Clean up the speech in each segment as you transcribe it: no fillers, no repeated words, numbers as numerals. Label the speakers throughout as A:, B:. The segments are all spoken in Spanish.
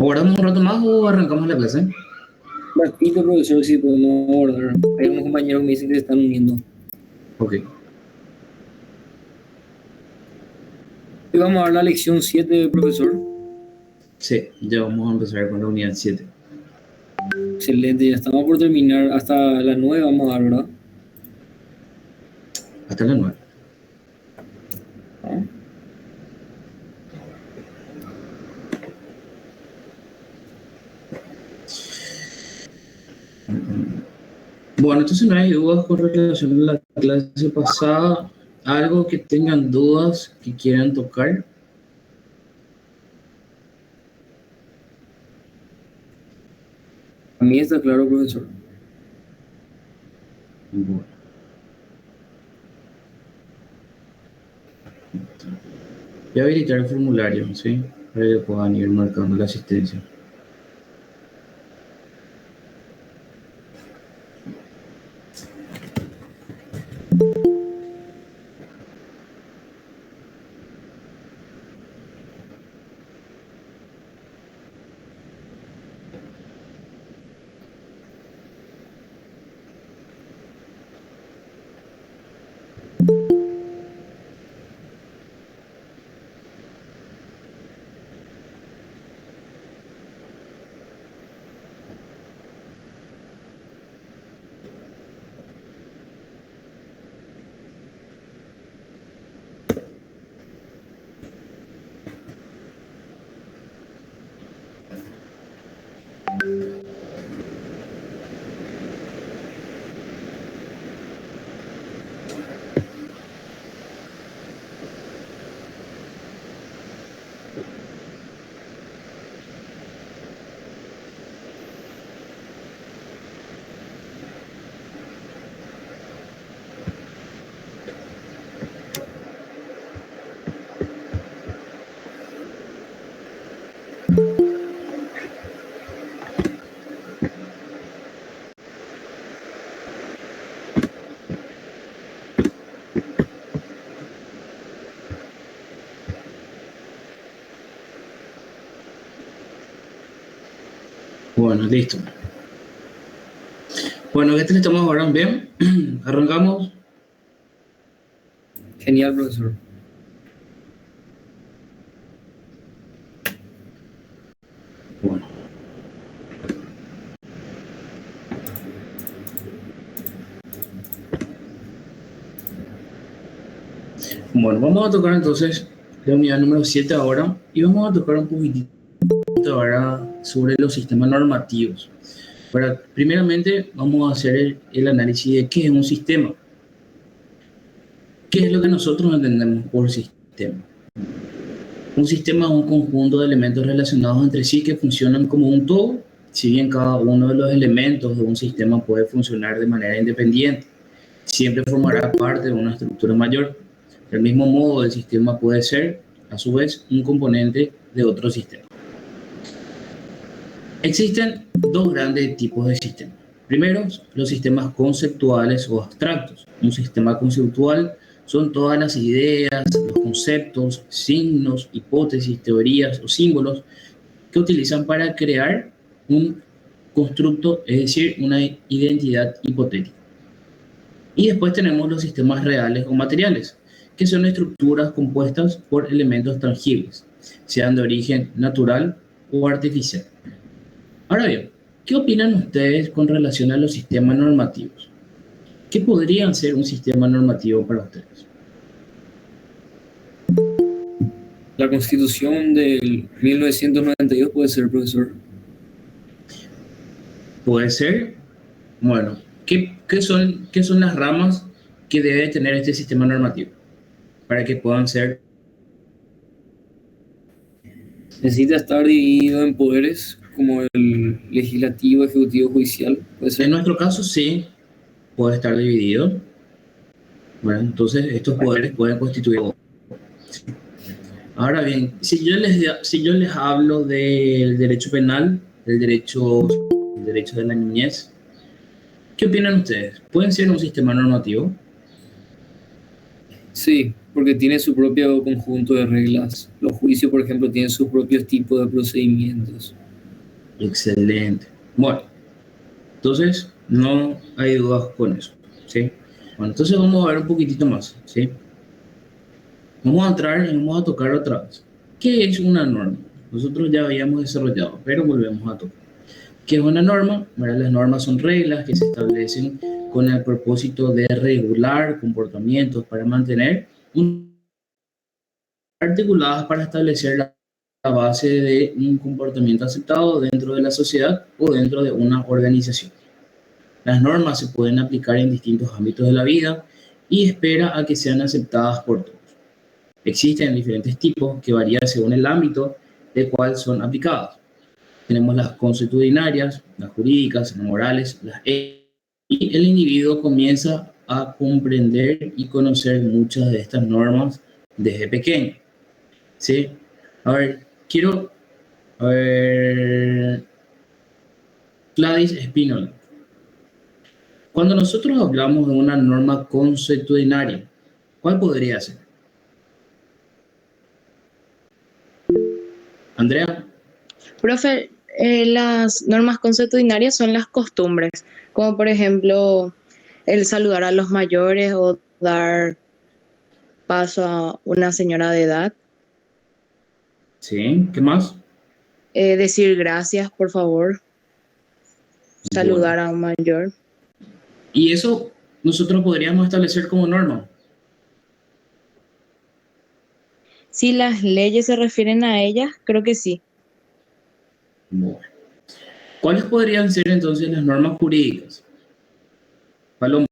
A: ¿Aguardamos un rato más o arrancamos la clase?
B: Ratito, profesor, si podemos abordar. Hay unos compañeros que me dicen que se están uniendo.
A: Ok.
B: Hoy vamos a dar la lección 7, profesor.
A: Sí, ya vamos a empezar con la unidad 7.
B: Excelente, ya estamos por terminar. Hasta las 9 vamos a dar, ¿verdad?
A: Hasta las 9.
B: ¿No?
A: Bueno, entonces no hay dudas con relación a la clase pasada. ¿Algo que tengan dudas que quieran tocar?
B: A mí está claro, profesor.
A: Bueno. Voy a habilitar el formulario, ¿sí? Para que puedan ir marcando la asistencia. Bueno, listo. Bueno, ¿qué tal estamos ahora? Bien. Arrancamos.
B: Genial, profesor.
A: Bueno. Bueno, vamos a tocar entonces la unidad número 7 ahora y vamos a tocar un poquitito ahora sobre los sistemas normativos. Primeramente, vamos a hacer el análisis de qué es un sistema. ¿Qué es lo que nosotros entendemos por sistema? Un sistema es un conjunto de elementos relacionados entre sí que funcionan como un todo, si bien cada uno de los elementos de un sistema puede funcionar de manera independiente, siempre formará parte de una estructura mayor. Del mismo modo, el sistema puede ser, a su vez, un componente de otro sistema. Existen dos grandes tipos de sistemas. Primero, los sistemas conceptuales o abstractos. Un sistema conceptual son todas las ideas, los conceptos, signos, hipótesis, teorías o símbolos que utilizan para crear un constructo, es decir, una identidad hipotética. Y después tenemos los sistemas reales o materiales, que son estructuras compuestas por elementos tangibles, sean de origen natural o artificial. Ahora bien, ¿qué opinan ustedes con relación a los sistemas normativos? ¿Qué podrían ser un sistema normativo para ustedes?
B: La Constitución del 1992 puede ser, profesor.
A: Puede ser, bueno, ¿qué son las ramas que debe tener este sistema normativo para que puedan ser?
B: Necesita estar dividido en poderes como el legislativo, ejecutivo, judicial. Puede
A: En
B: ser.
A: nuestro caso, sí, puede estar dividido. Bueno, entonces estos poderes pueden constituir. Ahora bien, si yo les hablo del derecho penal, el derecho de la niñez, ¿qué opinan ustedes? ¿Pueden ser un sistema normativo?
B: Sí, porque tiene su propio conjunto de reglas. Los juicios, por ejemplo, tienen sus propios tipos de procedimientos.
A: Excelente. Bueno, entonces no hay dudas con eso, ¿sí? Bueno, entonces vamos a ver un poquitito más, ¿sí? Vamos a entrar y vamos a tocar otra vez. ¿Qué es una norma? Nosotros ya habíamos desarrollado, pero volvemos a tocar. ¿Qué es una norma? Bueno, las normas son reglas que se establecen con el propósito de regular comportamientos para mantener articuladas para establecer la base de un comportamiento aceptado dentro de la sociedad o dentro de una organización. Las normas se pueden aplicar en distintos ámbitos de la vida y espera a que sean aceptadas por todos. Existen diferentes tipos que varían según el ámbito del cual son aplicadas. Tenemos las consuetudinarias, las jurídicas, las morales, las éticas, y el individuo comienza a comprender y conocer muchas de estas normas desde pequeño. ¿Sí? A ver, quiero, a ver, Gladys Espínola. Cuando nosotros hablamos de una norma consuetudinaria, ¿cuál podría ser? Andrea.
C: Profe, las normas consuetudinarias son las costumbres, como por ejemplo el saludar a los mayores o dar paso a una señora de edad,
A: Sí, ¿qué más?
C: decir gracias, por favor,
A: Bueno,
C: saludar a un mayor.
A: y eso nosotros podríamos establecer como norma.
C: Si las leyes se refieren a ellas, creo que sí.
A: Bueno, ¿cuáles podrían ser entonces las normas jurídicas? Paloma.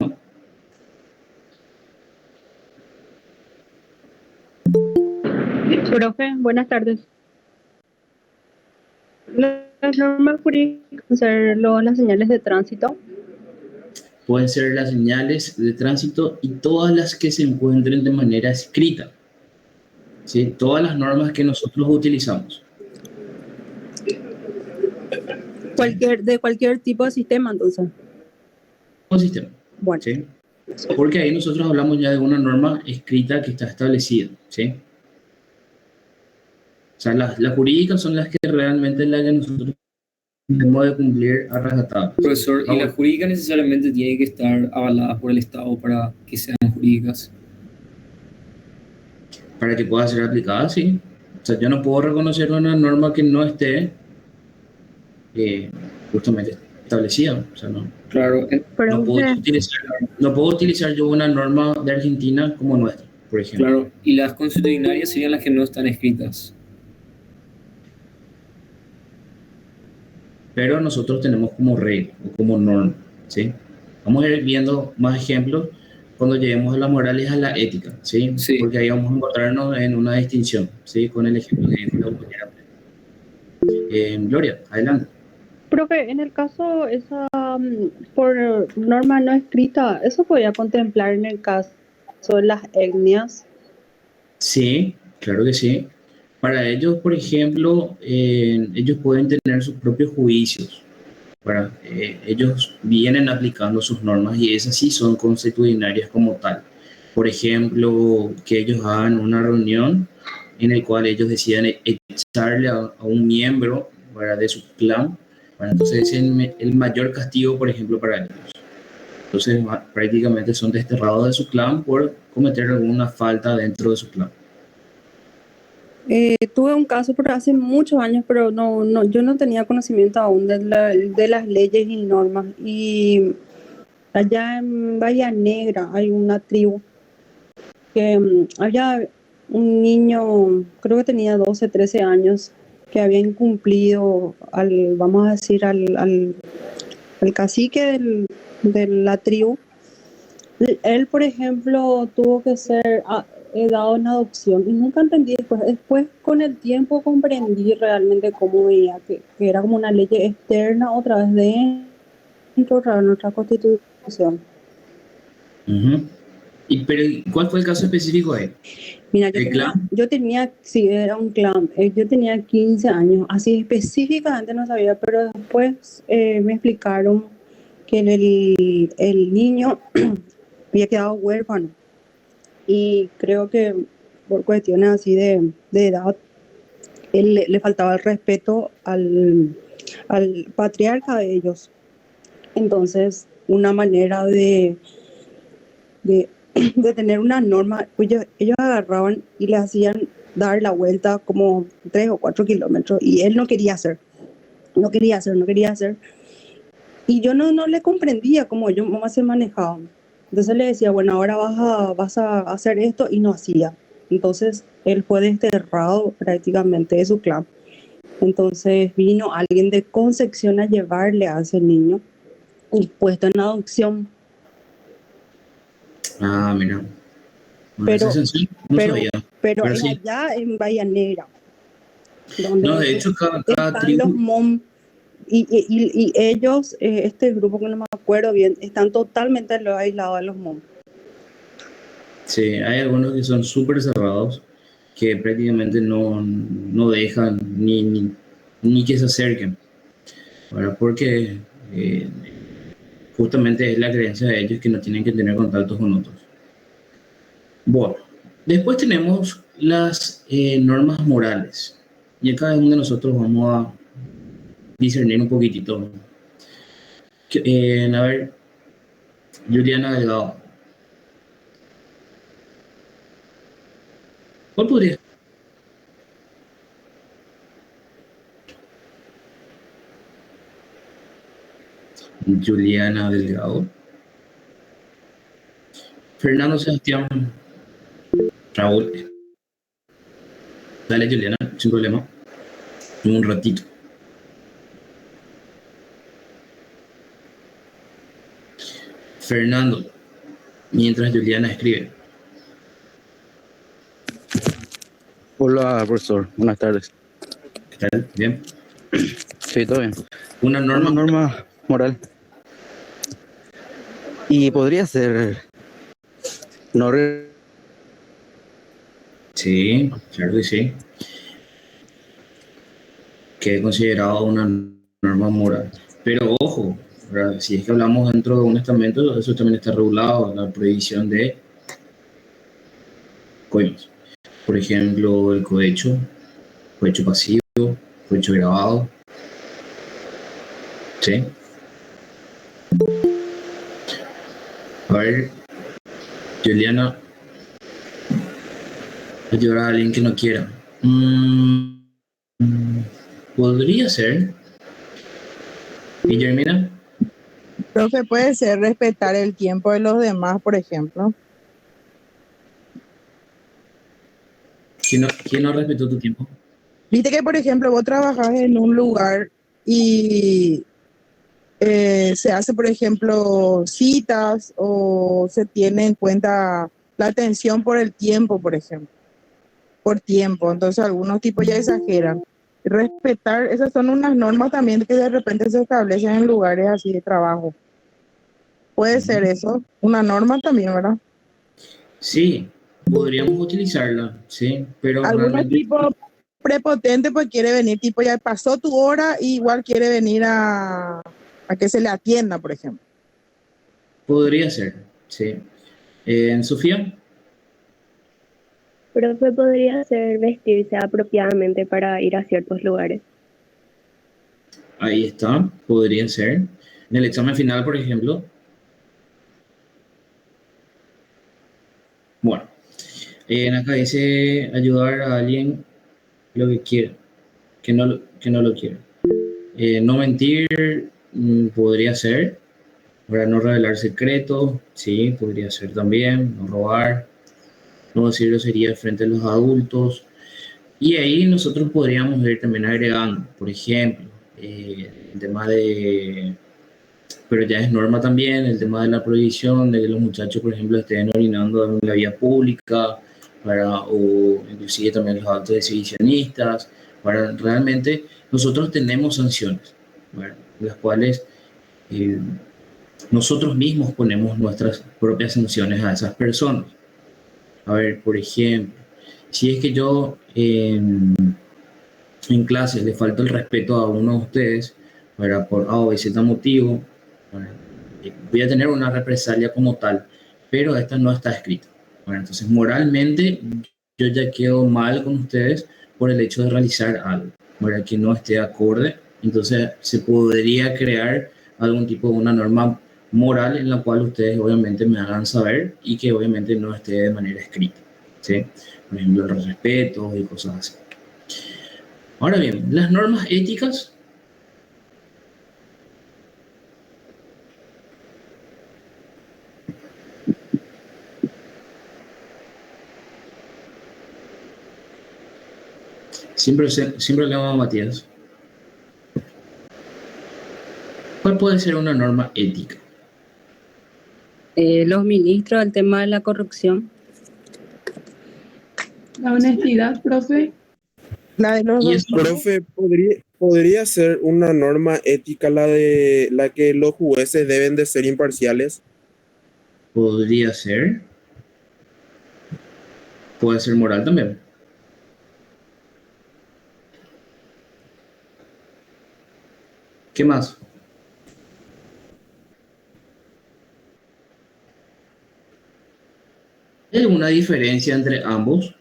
D: Profe, buenas tardes. Las normas jurídicas pueden ser las señales de tránsito.
A: Pueden ser las señales de tránsito y todas las que se encuentren de manera escrita. ¿Sí? Todas las normas que nosotros utilizamos.
D: De cualquier tipo de sistema, entonces.
A: Un sistema.
D: Bueno,
A: ¿Sí? Porque ahí nosotros hablamos ya de una norma escrita que está establecida. ¿Sí? O sea, las jurídicas son las que realmente las que nosotros tenemos de cumplir a rajatabla.
B: Profesor, ¿y la
A: Ahora,
B: jurídica necesariamente tiene que estar avalada por el Estado para que sean jurídicas?
A: para que pueda ser aplicada, sí. O sea, yo no puedo reconocer una norma que no esté eh, justamente establecida. O sea, no,
B: Claro,
A: no, puedo
D: profe,
A: utilizar, no puedo utilizar yo una norma de Argentina como nuestra, por ejemplo.
B: claro. Y las consuetudinarias serían las que no están escritas.
A: Pero nosotros tenemos como regla o como norma, ¿sí? Vamos a ir viendo más ejemplos cuando lleguemos a la moral y a la ética, ¿sí?
B: Sí.
A: Porque ahí vamos a encontrarnos en una distinción, ¿sí? Con el ejemplo que dijo la compañera. Gloria, adelante.
D: profe, en el caso esa por norma no escrita, ¿eso podría contemplar en el caso de las etnias?
A: Sí, claro que sí. Para ellos, por ejemplo, ellos pueden tener sus propios juicios. Ellos vienen aplicando sus normas y esas sí son consuetudinarias como tal. Por ejemplo, que ellos hagan una reunión en el cual ellos decidan echarle a un miembro, ¿verdad?, de su clan. Bueno, entonces es el mayor castigo, por ejemplo, para ellos. Entonces prácticamente son desterrados de su clan por cometer alguna falta dentro de su clan.
D: Tuve un caso pero hace muchos años, pero yo no tenía conocimiento aún de las leyes y normas. Y allá en Bahía Negra hay una tribu que había un niño, creo que tenía 12 13 años, que había incumplido vamos a decir, al cacique de la tribu. Él, por ejemplo, tuvo que ser dado en adopción y nunca entendí después con el tiempo comprendí realmente cómo veía, que era como una ley externa otra vez dentro de nuestra constitución.
A: Uh-huh. Pero ¿cuál fue el caso específico ahí?
D: Mira,
A: ¿El clan?
D: sí, era un clan, yo tenía 15 años, así específicamente no sabía, pero después me explicaron que el niño había quedado huérfano y creo que por cuestiones así de edad él le faltaba el respeto al patriarca de ellos. Entonces, una manera de, de tener una norma, ellos agarraban y le hacían dar la vuelta como 3 o 4 kilómetros y él no quería hacer, no quería hacer, no quería hacer. Y yo no le comprendía cómo ellos más se manejaban. Entonces le decía, bueno, ahora vas a hacer esto y no hacía. Entonces él fue desterrado prácticamente de su clan. Entonces vino alguien de Concepción a llevarle a ese niño y puesto en adopción.
A: Ah, mira. Bueno, esa
D: Pero,
A: sensación no
D: pero,
A: sabía.
D: pero
A: Pero
D: es
A: sí.
D: allá en Bahía Negra,
A: No, de
D: donde
A: hecho, cada
D: están los
A: tribu,
D: MOM y ellos, este grupo que no me acuerdo bien, están totalmente aislados de los MOM.
A: sí, hay algunos que son súper cerrados, que prácticamente no dejan ni que se acerquen, ¿verdad? Porque eh, justamente es la creencia de ellos que no tienen que tener contactos con otros. Bueno, después tenemos las normas morales. Y acá es donde nosotros vamos a discernir un poquitito. A ver, Juliana Delgado, ¿cuál podría? Juliana Delgado. Fernando Sebastián Raúl. Dale, Juliana, sin problema. Un ratito. Fernando, mientras Juliana escribe.
E: Hola, profesor. Buenas tardes.
A: ¿Qué tal? Bien.
E: Sí, todo bien.
A: Una
E: Una
A: norma.
E: norma moral. Y podría ser no
A: Sí, claro que sí. Que es considerado una norma moral. Pero ojo, ¿verdad? Si es que hablamos dentro de un estamento, eso también está regulado, la prohibición de coimas. Por ejemplo, el cohecho pasivo, cohecho grabado. ¿Sí? A ver, Juliana, ayudar a alguien que no quiera. Podría ser. Guillermina,
F: Profe, puede ser respetar el tiempo de los demás, por ejemplo.
A: quién no respetó tu tiempo?
F: Viste que, por ejemplo, vos trabajás en un lugar y se hace, por ejemplo, citas o se tiene en cuenta la atención por el tiempo, por ejemplo, por tiempo. Entonces, algunos tipos ya exageran. Respetar, esas son unas normas también que de repente se establecen en lugares así de trabajo. Puede ser eso, una norma también, ¿verdad?
A: Sí, podríamos utilizarla, sí, pero
F: Algunos
A: realmente
F: tipos prepotente pues quiere venir, tipo ya pasó tu hora y igual quiere venir a que se le atienda, por ejemplo.
A: podría ser, sí. Sofía,
G: Profe, podría ser vestirse apropiadamente para ir a ciertos lugares.
A: ahí está, podría ser. En el examen final, por ejemplo, bueno, acá dice ayudar a alguien lo que quiera, que no lo quiera. No mentir podría ser, para no revelar secretos, sí, podría ser también, no robar, no decir groserías frente a los adultos. Y ahí nosotros podríamos ir también agregando, por ejemplo, el tema de, pero ya es norma también, el tema de la prohibición de que los muchachos, por ejemplo, estén orinando en la vía pública, o inclusive también los actos de exhibicionistas, para realmente nosotros tenemos sanciones, ¿verdad? Las cuales eh, nosotros mismos ponemos nuestras propias sanciones a esas personas. A ver, por ejemplo, si es que yo en clase le falta el respeto a uno de ustedes, para por A o B, Z motivo, bueno, voy a tener una represalia como tal, pero esta no está escrita. Bueno, entonces moralmente yo ya quedo mal con ustedes por el hecho de realizar algo, ¿verdad? Que no esté acorde. Entonces se podría crear algún tipo de una norma moral en la cual ustedes obviamente me hagan saber y que obviamente no esté de manera escrita, ¿sí? Por ejemplo, el respeto y cosas así. Ahora bien, las normas éticas siempre le vamos a Matías. ¿Cuál puede ser una norma ética?
D: Los ministros, el tema de la corrupción.
H: La honestidad, profe.
F: La de los
A: Y
F: dos.
A: eso
I: Profe, ¿podría ser una norma ética la que los jueces deben de ser imparciales?
A: podría ser. Puede ser moral también. ¿Qué más? ¿Hay alguna diferencia entre ambos?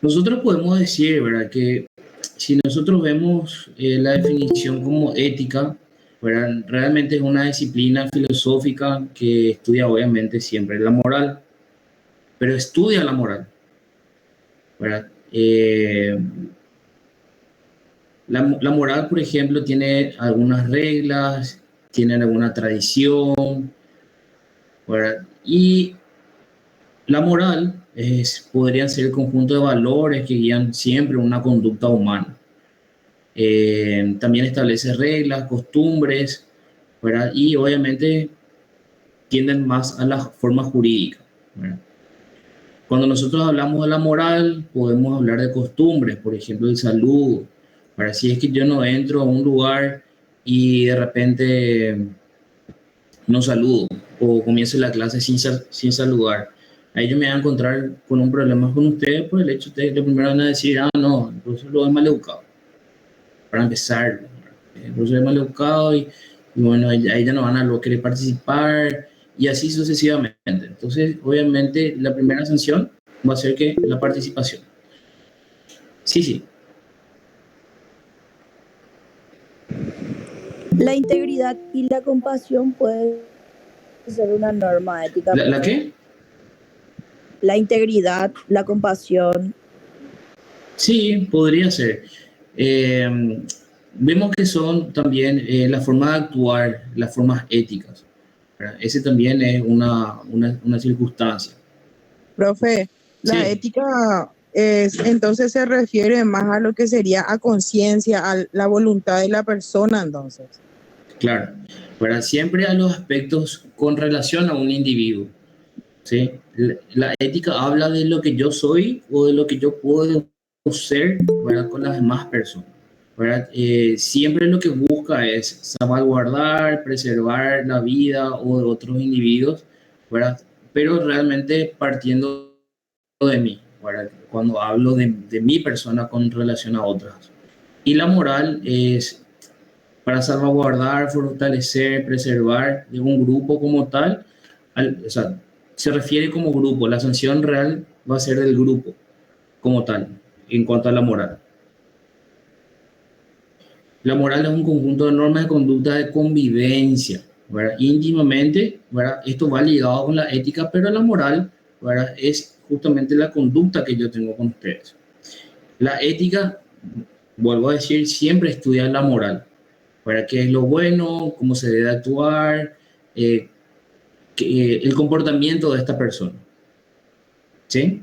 A: Nosotros podemos decir, ¿verdad? Que si nosotros vemos la definición como ética, ¿verdad? Realmente es una disciplina filosófica que estudia obviamente siempre la moral, pero estudia la moral, ¿verdad? La moral, por ejemplo, tiene algunas reglas, tiene alguna tradición, ¿verdad? Y la moral podrían ser el conjunto de valores que guían siempre una conducta humana. También establece reglas, costumbres, ¿verdad? Y obviamente tienden más a la forma jurídica, ¿verdad? Cuando nosotros hablamos de la moral, podemos hablar de costumbres, por ejemplo, el saludo. Para si es que yo no entro a un lugar y de repente no saludo o comienzo la clase sin saludar, ahí yo me voy a encontrar con un problema con ustedes por el hecho de que primero van a decir, ah, no, el profesor lo es maleducado. Para empezar, el profesor es maleducado y bueno, ahí ya no van a lo querer participar y así sucesivamente. Entonces, obviamente, la primera sanción va a ser que la participación. Sí, sí.
J: La integridad y la compasión pueden ser una norma ética.
A: ¿La qué?
J: La integridad, la compasión.
A: Sí, podría ser. Eh, Vemos que son también la forma de actuar, las formas éticas, ¿verdad? Ese también es una circunstancia.
F: Profe, la
A: Sí,
F: ética entonces se refiere más a lo que sería a conciencia, a la voluntad de la persona, entonces.
A: claro. ¿Verdad? Siempre a los aspectos con relación a un individuo. ¿Sí? La ética habla de lo que yo soy o de lo que yo puedo ser, ¿verdad? Con las demás personas, ¿verdad? Siempre lo que busca es salvaguardar, preservar la vida o de otros individuos, ¿verdad? Pero realmente partiendo de mí, ¿verdad? Cuando hablo de mi persona con relación a otras. Y la moral es para salvaguardar, fortalecer, preservar de un grupo como tal, o sea, se refiere como grupo, la sanción real va a ser del grupo como tal, en cuanto a la moral. La moral es un conjunto de normas de conducta de convivencia, ¿verdad? Íntimamente, ¿verdad? Esto va ligado con la ética, pero la moral, ¿verdad? Es justamente la conducta que yo tengo con ustedes. La ética, vuelvo a decir, siempre estudia la moral, ¿verdad? ¿Qué es lo bueno? ¿Cómo se debe actuar? Eh, el comportamiento de esta persona, ¿sí?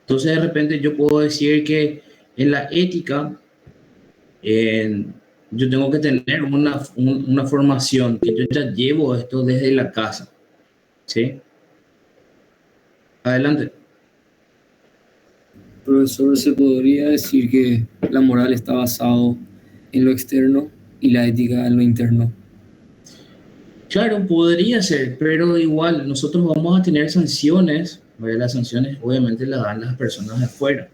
A: Entonces de repente yo puedo decir que en la ética yo tengo que tener una formación, que yo ya llevo esto desde la casa, ¿sí? Adelante.
B: Profesor, ¿se podría decir que la moral está basado en lo externo y la ética en lo interno?
A: Claro, podría ser, pero igual nosotros vamos a tener sanciones, ¿verdad? Las sanciones obviamente las dan las personas de afuera,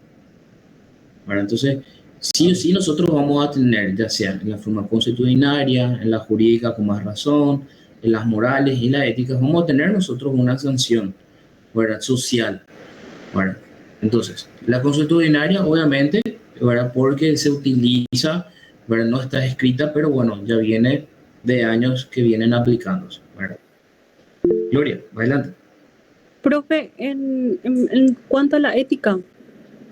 A: ¿verdad? Entonces, sí o sí nosotros vamos a tener, ya sea en la forma consuetudinaria, en la jurídica con más razón, en las morales y las éticas, vamos a tener nosotros una sanción, ¿verdad? Social, ¿verdad? Entonces, la consuetudinaria, obviamente, ¿verdad? Porque se utiliza, ¿verdad? No está escrita, pero bueno, ya viene de años que vienen aplicándose, ¿verdad? Gloria, adelante.
D: Profe, en cuanto a la ética,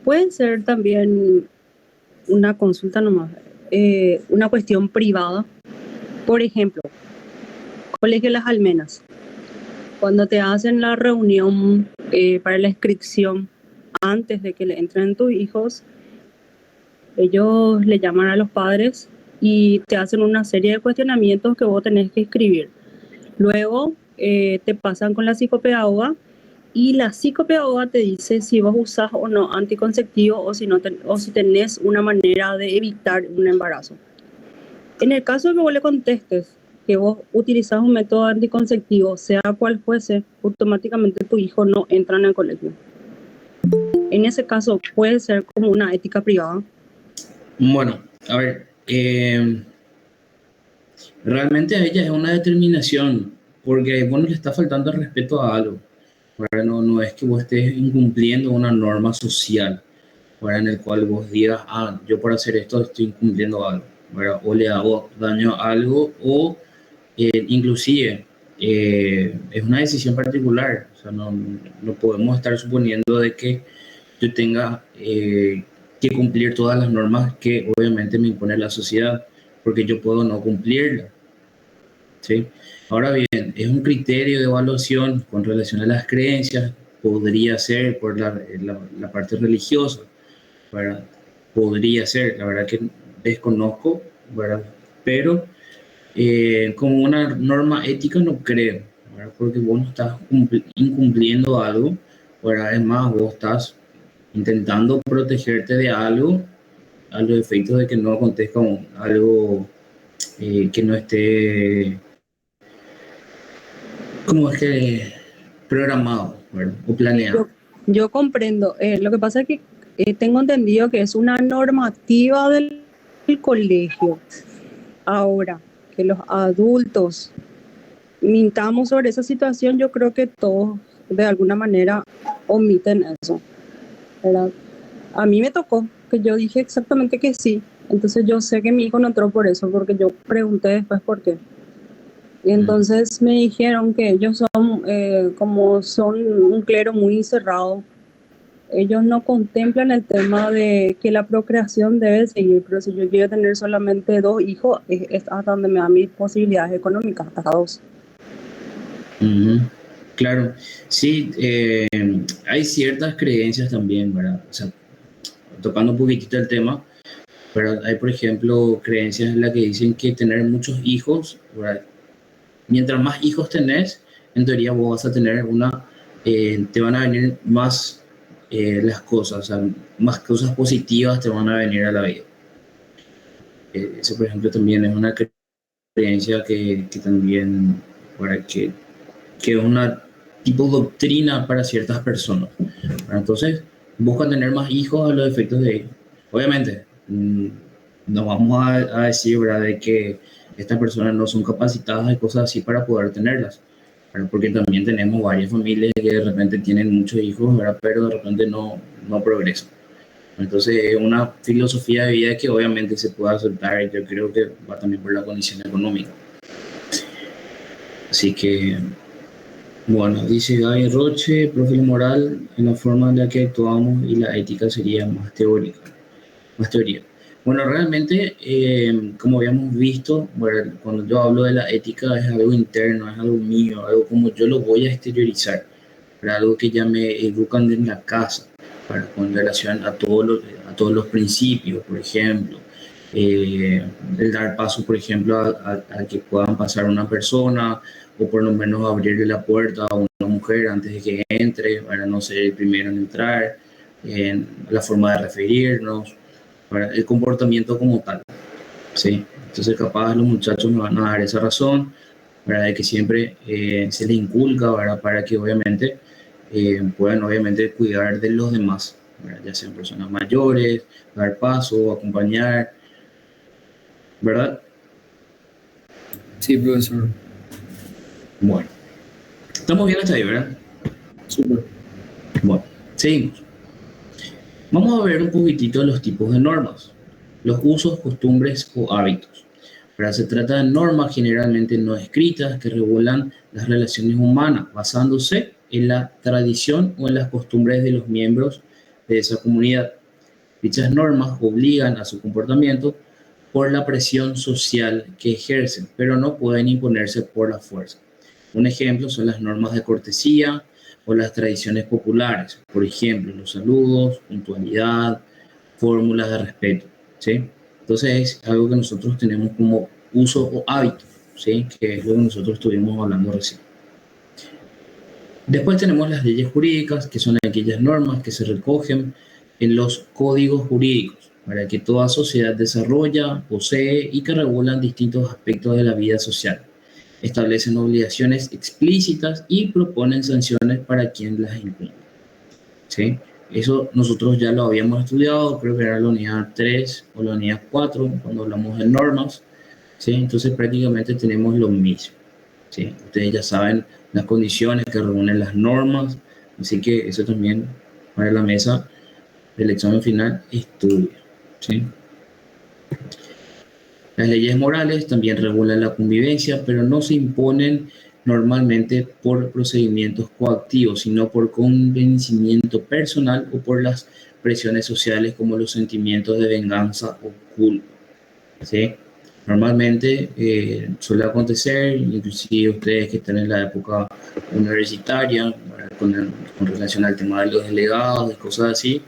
D: puede ser también una consulta nomás, una cuestión privada. Por ejemplo, Colegio Las Almenas, cuando te hacen la reunión para la inscripción, antes de que le entren tus hijos, ellos le llaman a los padres y te hacen una serie de cuestionamientos que vos tenés que escribir. Luego te pasan con la psicopedagoga y la psicopedagoga te dice si vos usás o no anticonceptivo o si, no o si tenés una manera de evitar un embarazo. En el caso de que vos le contestes que vos utilizás un método anticonceptivo, sea cual fuese, automáticamente tu hijo no entra en el colegio. En ese caso puede ser como una ética privada.
A: Bueno, a ver, realmente a ella es una determinación, porque bueno, le está faltando el respeto a algo, ¿verdad? No, no es que vos estés incumpliendo una norma social, ¿verdad? En el cual vos digas, ah, yo por hacer esto estoy incumpliendo algo, ¿verdad? O le hago daño a algo, o inclusive es una decisión particular, o sea, no, no podemos estar suponiendo de que yo tenga que cumplir todas las normas que obviamente me impone la sociedad, porque yo puedo no cumplirlas, ¿sí? Ahora bien, es un criterio de evaluación con relación a las creencias, podría ser por la parte religiosa, ¿verdad? Podría ser, la verdad que desconozco, ¿verdad? Pero como una norma ética no creo, ¿verdad? Porque vos no estás incumpliendo algo, ¿verdad? Es más, vos estás intentando protegerte de algo a los efectos de que no acontezca algo que no esté, como es que, programado, ¿verdad? O planeado.
D: Yo comprendo. Lo que pasa es que tengo entendido que es una normativa del colegio. Ahora, que los adultos mintamos sobre esa situación, yo creo que todos de alguna manera omiten eso, ¿verdad? A mí me tocó, que yo dije exactamente que sí. Entonces yo sé que mi hijo no entró por eso, porque yo pregunté después por qué. Y entonces me dijeron que ellos son, como son un clero muy cerrado, ellos no contemplan el tema de que la procreación debe seguir, pero si yo quiero tener solamente 2 hijos, es hasta donde me dan mis posibilidades económicas, hasta 2.
A: Ujú. Claro, sí, hay ciertas creencias también, ¿verdad? O sea, tocando un poquitito el tema, pero hay, por ejemplo, creencias en las que dicen que tener muchos hijos, ¿verdad? Mientras más hijos tenés, en teoría vos vas a tener te van a venir más las cosas, o sea, más cosas positivas te van a venir a la vida. Eso, por ejemplo, también es una creencia que también, ¿verdad? Que es una tipo doctrina para ciertas personas, ¿verdad? Entonces, buscan tener más hijos a los efectos de ellos. Obviamente, no vamos a decir, ¿verdad?, de que estas personas no son capacitadas y cosas así para poder tenerlas, ¿verdad? Porque también tenemos varias familias que de repente tienen muchos hijos, ¿verdad?, pero de repente no progresan. Entonces, es una filosofía de vida que obviamente se puede aceptar y yo creo que va también por la condición económica. Así que, bueno, dice Guy Roche, perfil moral en la forma en la que actuamos y la ética sería más teórica, más teoría. Bueno, realmente, como habíamos visto, bueno, cuando yo hablo de la ética es algo interno, es algo mío, algo como yo lo voy a exteriorizar, pero algo que ya me educan en la casa, con relación a todos los principios, por ejemplo, el dar paso, por ejemplo, a que puedan pasar una persona, o por lo menos abrirle la puerta a una mujer antes de que entre, para no ser el primero en entrar, la forma de referirnos, el comportamiento como tal, ¿sí? Entonces capaz los muchachos me van a dar esa razón, ¿verdad? De que siempre se les inculca, ¿verdad? Para que obviamente puedan obviamente cuidar de los demás, ¿verdad? Ya sean personas mayores, dar paso, acompañar, ¿verdad?
B: Sí, profesor.
A: Bueno, estamos bien hasta ahí, ¿verdad?
B: Súper.
A: Bueno, seguimos. Vamos a ver un poquitito los tipos de normas, los usos, costumbres o hábitos. Ahora, se trata de normas generalmente no escritas que regulan las relaciones humanas basándose en la tradición o en las costumbres de los miembros de esa comunidad. Dichas normas obligan a su comportamiento por la presión social que ejercen, pero no pueden imponerse por la fuerza. Un ejemplo son las normas de cortesía o las tradiciones populares, por ejemplo, los saludos, puntualidad, fórmulas de respeto, ¿sí? Entonces es algo que nosotros tenemos como uso o hábito, ¿sí? Que es lo que nosotros estuvimos hablando recién. Después tenemos las leyes jurídicas, que son aquellas normas que se recogen en los códigos jurídicos, para que toda sociedad desarrolla, posee y que regulan distintos aspectos de la vida social. Establecen obligaciones explícitas y proponen sanciones para quien las incumple, ¿sí? Eso nosotros ya lo habíamos estudiado, creo que era la unidad 3 o la unidad 4, cuando hablamos de normas, ¿sí? Entonces prácticamente tenemos lo mismo, ¿sí? Ustedes ya saben las condiciones que reúnen las normas, así que eso también para la mesa del examen final estudia, ¿sí? Las leyes morales también regulan la convivencia, pero no se imponen normalmente por procedimientos coactivos, sino por convencimiento personal o por las presiones sociales como los sentimientos de venganza o culpa, ¿sí? Normalmente suele acontecer, inclusive ustedes que están en la época universitaria, con relación al tema de los delegados y cosas así,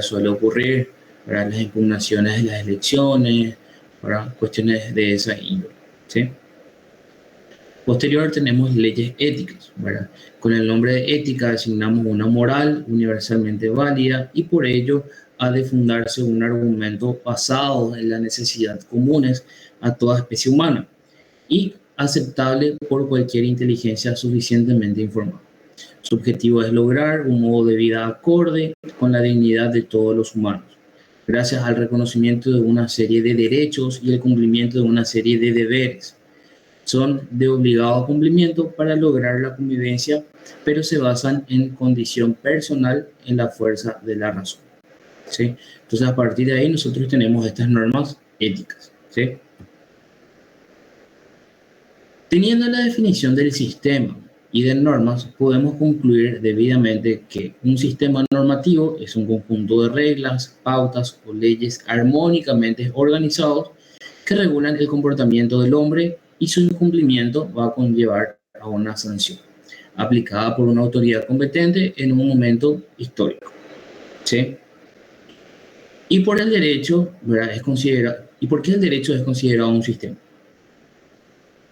A: suele ocurrir para las impugnaciones de las elecciones, para cuestiones de esa índole, ¿sí? Posterior tenemos leyes éticas, ¿verdad? Con el nombre de ética designamos una moral universalmente válida y por ello ha de fundarse un argumento basado en las necesidades comunes a toda especie humana y aceptable por cualquier inteligencia suficientemente informada. Su objetivo es lograr un modo de vida acorde con la dignidad de todos los humanos, gracias al reconocimiento de una serie de derechos y el cumplimiento de una serie de deberes. Son de obligado cumplimiento para lograr la convivencia, pero se basan en condición personal en la fuerza de la razón, ¿sí? Entonces, a partir de ahí nosotros tenemos estas normas éticas, ¿sí? Teniendo la definición del sistema y de normas, podemos concluir debidamente que un sistema normativo es un conjunto de reglas, pautas o leyes armónicamente organizados que regulan el comportamiento del hombre y su incumplimiento va a conllevar a una sanción aplicada por una autoridad competente en un momento histórico, ¿sí? Y por el derecho, ¿verdad? ¿Y por qué el derecho es considerado un sistema?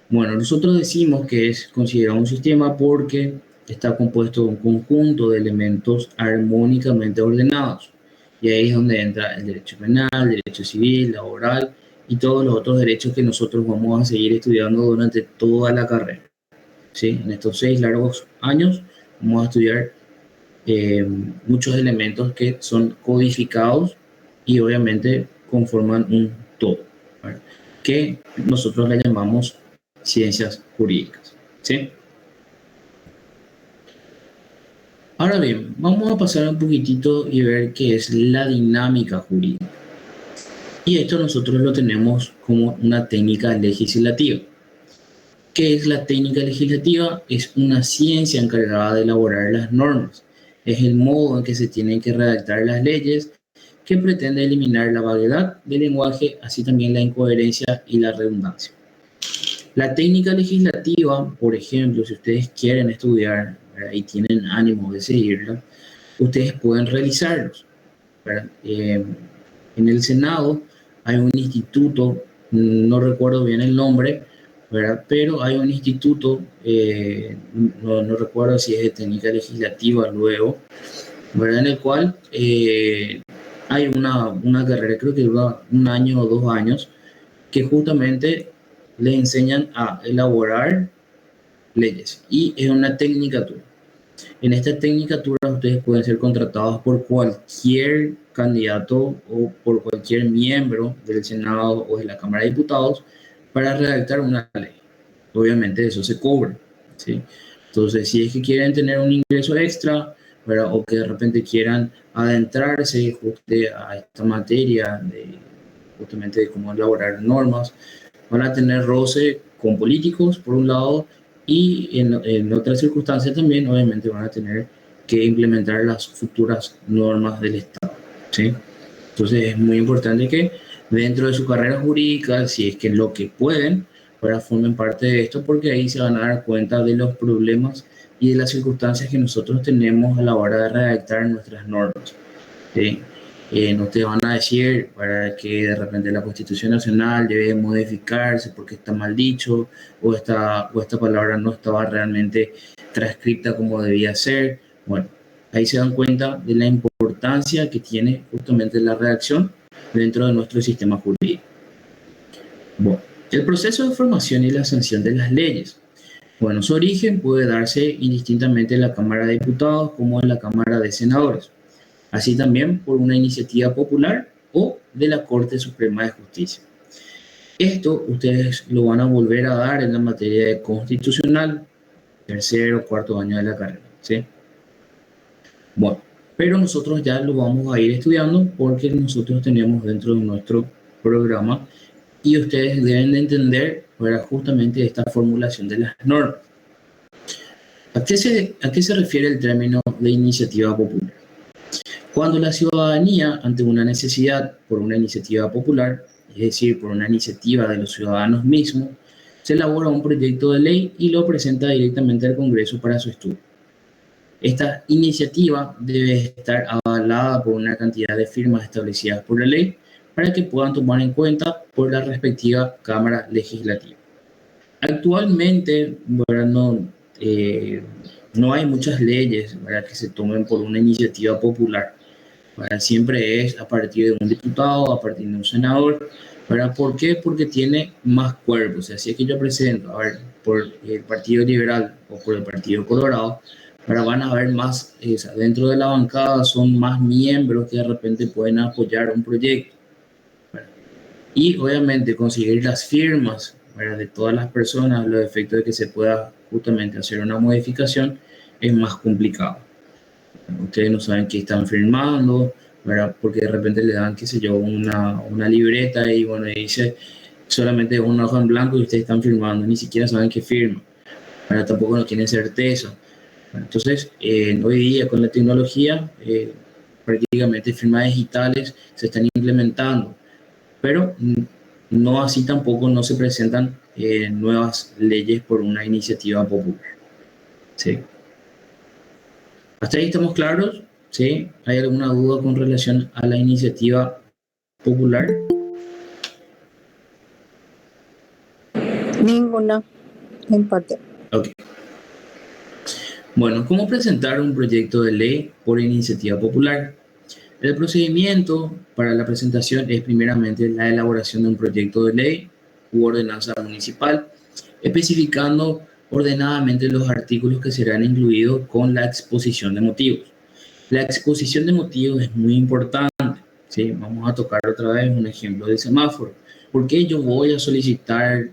A: Bueno, nosotros decimos que es considerado un sistema porque está compuesto de un conjunto de elementos armónicamente ordenados. Y ahí es donde entra el derecho penal, el derecho civil, laboral y todos los otros derechos que nosotros vamos a seguir estudiando durante toda la carrera, ¿sí? En estos 6 largos años vamos a estudiar muchos elementos que son codificados y obviamente conforman un todo, ¿verdad? Que nosotros le llamamos ciencias jurídicas, ¿sí? Ahora bien, vamos a pasar un poquitito y ver qué es la dinámica jurídica. Y esto nosotros lo tenemos como una técnica legislativa. ¿Qué es la técnica legislativa? Es una ciencia encargada de elaborar las normas. Es el modo en que se tienen que redactar las leyes que pretende eliminar la vaguedad del lenguaje, así también la incoherencia y la redundancia. La técnica legislativa, por ejemplo, si ustedes quieren estudiar, ¿verdad? Y tienen ánimo de seguirla, ustedes pueden realizarlos, ¿verdad? En el Senado hay un instituto, no recuerdo bien el nombre, ¿verdad? Pero hay un instituto, no recuerdo si es de técnica legislativa luego, ¿verdad? En el cual hay una carrera, creo que dura 1 año o 2 años, que justamente le enseñan a elaborar leyes y es una tecnicatura. En esta tecnicatura ustedes pueden ser contratados por cualquier candidato o por cualquier miembro del Senado o de la Cámara de Diputados para redactar una ley. Obviamente eso se cobra, ¿sí? Entonces, si es que quieren tener un ingreso extra, ¿verdad? O que de repente quieran adentrarse a esta materia justamente de cómo elaborar normas, van a tener roce con políticos, por un lado, y en otras circunstancias también, obviamente, van a tener que implementar las futuras normas del Estado, ¿sí? Entonces, es muy importante que dentro de su carrera jurídica, si es que lo que pueden, para formen parte de esto, porque ahí se van a dar cuenta de los problemas y de las circunstancias que nosotros tenemos a la hora de redactar nuestras normas, ¿sí? No te van a decir para que de repente la Constitución Nacional debe modificarse porque está mal dicho o esta palabra no estaba realmente transcripta como debía ser. Bueno, ahí se dan cuenta de la importancia que tiene justamente la redacción dentro de nuestro sistema jurídico. Bueno, el proceso de formación y la sanción de las leyes. Bueno, su origen puede darse indistintamente en la Cámara de Diputados como en la Cámara de Senadores, así también por una iniciativa popular o de la Corte Suprema de Justicia. Esto ustedes lo van a volver a dar en la materia de constitucional, tercer o cuarto año de la carrera, ¿sí? Bueno, pero nosotros ya lo vamos a ir estudiando porque nosotros tenemos dentro de nuestro programa y ustedes deben de entender justamente esta formulación de las normas. ¿A qué se refiere el término de iniciativa popular? Cuando la ciudadanía, ante una necesidad por una iniciativa popular, es decir, por una iniciativa de los ciudadanos mismos, se elabora un proyecto de ley y lo presenta directamente al Congreso para su estudio. Esta iniciativa debe estar avalada por una cantidad de firmas establecidas por la ley para que puedan tomar en cuenta por la respectiva Cámara Legislativa. Actualmente, no hay muchas leyes que se tomen por una iniciativa popular. Siempre es a partir de un diputado, a partir de un senador. ¿Por qué? Porque tiene más cuerpos. O sea, si es que yo presento, por el Partido Liberal o por el Partido Colorado, van a haber más, dentro de la bancada son más miembros que de repente pueden apoyar un proyecto. Y obviamente conseguir las firmas de todas las personas, los efectos de que se pueda justamente hacer una modificación, es más complicado. Ustedes no saben qué están firmando, porque de repente le dan, qué sé yo, una libreta y bueno, dice solamente una hoja en blanco y ustedes están firmando, ni siquiera saben qué firma, tampoco no tienen certeza. Entonces, hoy día con la tecnología, prácticamente firmas digitales se están implementando, pero no así tampoco no se presentan nuevas leyes por una iniciativa popular. ¿Sí? ¿Hasta ahí estamos claros? ¿Sí? ¿Hay alguna duda con relación a la iniciativa popular?
D: Ninguna, en parte.
A: Ok. Bueno, ¿cómo presentar un proyecto de ley por iniciativa popular? El procedimiento para la presentación es primeramente la elaboración de un proyecto de ley u ordenanza municipal, especificando ordenadamente los artículos que serán incluidos con la exposición de motivos. La exposición de motivos es muy importante, ¿sí? Vamos a tocar otra vez un ejemplo de semáforo. ¿Por qué yo voy a solicitar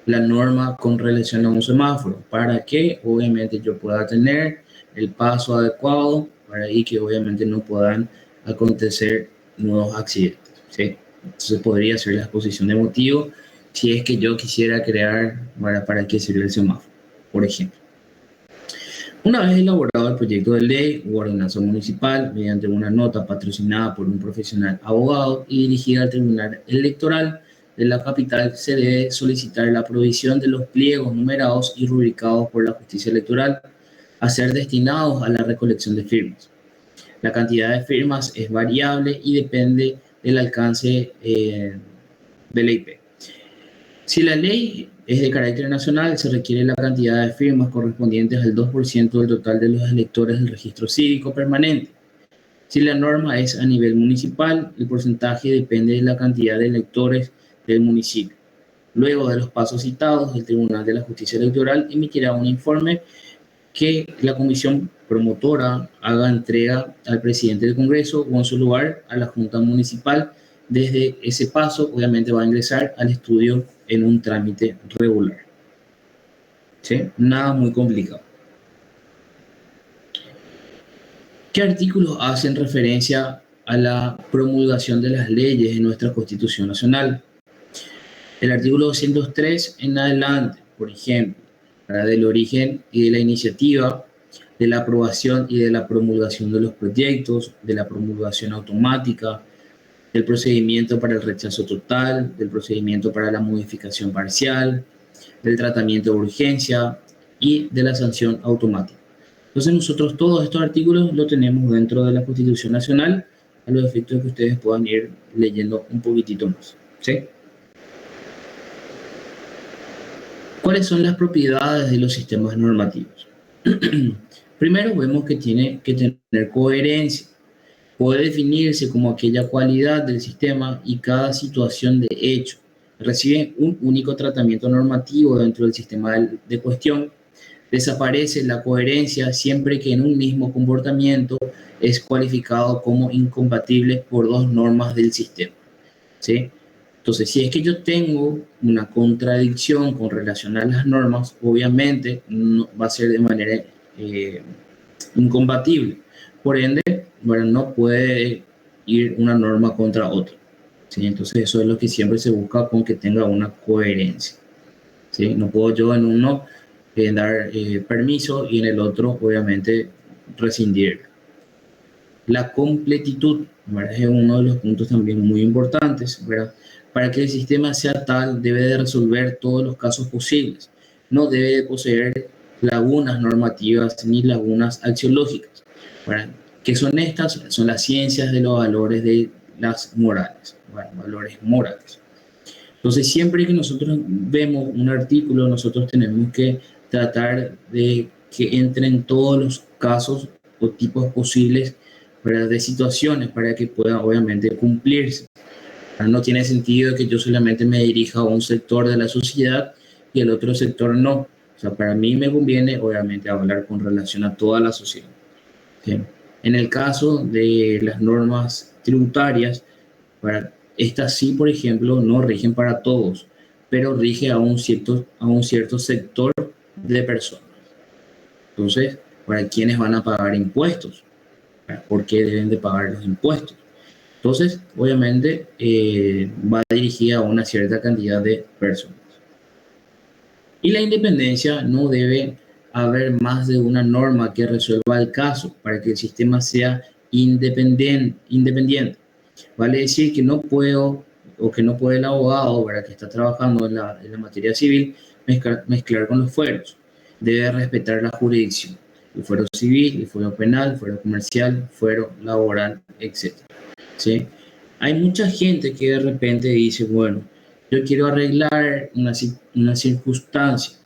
A: la norma con relación a un semáforo? Para que obviamente yo pueda tener el paso adecuado y que obviamente no puedan acontecer nuevos accidentes, ¿sí? Entonces podría ser la exposición de motivos si es que yo quisiera crear para qué sirve el semáforo, por ejemplo. Una vez elaborado el proyecto de ley u ordenanza municipal mediante una nota patrocinada por un profesional abogado y dirigida al Tribunal Electoral de la capital, se debe solicitar la provisión de los pliegos numerados y rubricados por la justicia electoral a ser destinados a la recolección de firmas. La cantidad de firmas es variable y depende del alcance de la IP. Si la ley es de carácter nacional, se requiere la cantidad de firmas correspondientes al 2% del total de los electores del registro cívico permanente. Si la norma es a nivel municipal, el porcentaje depende de la cantidad de electores del municipio. Luego de los pasos citados, el Tribunal de la Justicia Electoral emitirá un informe que la comisión promotora haga entrega al presidente del Congreso o en su lugar a la Junta Municipal. Desde ese paso, obviamente va a ingresar al estudio en un trámite regular. ¿Sí? Nada muy complicado. ¿Qué artículos hacen referencia a la promulgación de las leyes en nuestra Constitución Nacional? El artículo 203 en adelante, por ejemplo, del origen y de la iniciativa, de la aprobación y de la promulgación de los proyectos, de la promulgación automática, del procedimiento para el rechazo total, del procedimiento para la modificación parcial, del tratamiento de urgencia y de la sanción automática. Entonces nosotros todos estos artículos lo tenemos dentro de la Constitución Nacional a los efectos de que ustedes puedan ir leyendo un poquitito más. ¿Sí? ¿Cuáles son las propiedades de los sistemas normativos? Primero vemos que tiene que tener coherencia. Puede definirse como aquella cualidad del sistema y cada situación de hecho recibe un único tratamiento normativo dentro del sistema de cuestión. Desaparece la coherencia siempre que en un mismo comportamiento es cualificado como incompatible por dos normas del sistema. ¿Sí? Entonces, si es que yo tengo una contradicción con relación a las normas, obviamente no, va a ser de manera incompatible. Por ende, bueno, no puede ir una norma contra otra. ¿Sí? Entonces, eso es lo que siempre se busca con que tenga una coherencia. ¿Sí? No puedo yo en uno dar permiso y en el otro, obviamente, rescindir. La completitud, ¿verdad? Es uno de los puntos también muy importantes, ¿verdad? Para que el sistema sea tal, debe de resolver todos los casos posibles. No debe de poseer lagunas normativas ni lagunas axiológicas, ¿verdad? ¿Qué son estas? Son las ciencias de los valores de las morales, bueno, valores morales. Entonces, siempre que nosotros vemos un artículo, nosotros tenemos que tratar de que entren todos los casos o tipos posibles, ¿verdad? De situaciones para que pueda, obviamente, cumplirse. No tiene sentido que yo solamente me dirija a un sector de la sociedad y el otro sector no. O sea, para mí me conviene, obviamente, hablar con relación a toda la sociedad. ¿Sí? En el caso de las normas tributarias, estas sí, por ejemplo, no rigen para todos, pero rige a un cierto sector de personas. Entonces, ¿para quiénes van a pagar impuestos? ¿Por qué deben de pagar los impuestos? Entonces, obviamente, va dirigida a una cierta cantidad de personas. Y la independencia, no debe haber más de una norma que resuelva el caso para que el sistema sea independiente. Vale decir que no puedo, o que no puede el abogado, ¿verdad?, que está trabajando en la materia civil, mezclar con los fueros. Debe respetar la jurisdicción. El fuero civil, el fuero penal, el fuero comercial, el fuero laboral, etc. ¿Sí? Hay mucha gente que de repente dice, bueno, yo quiero arreglar una circunstancia,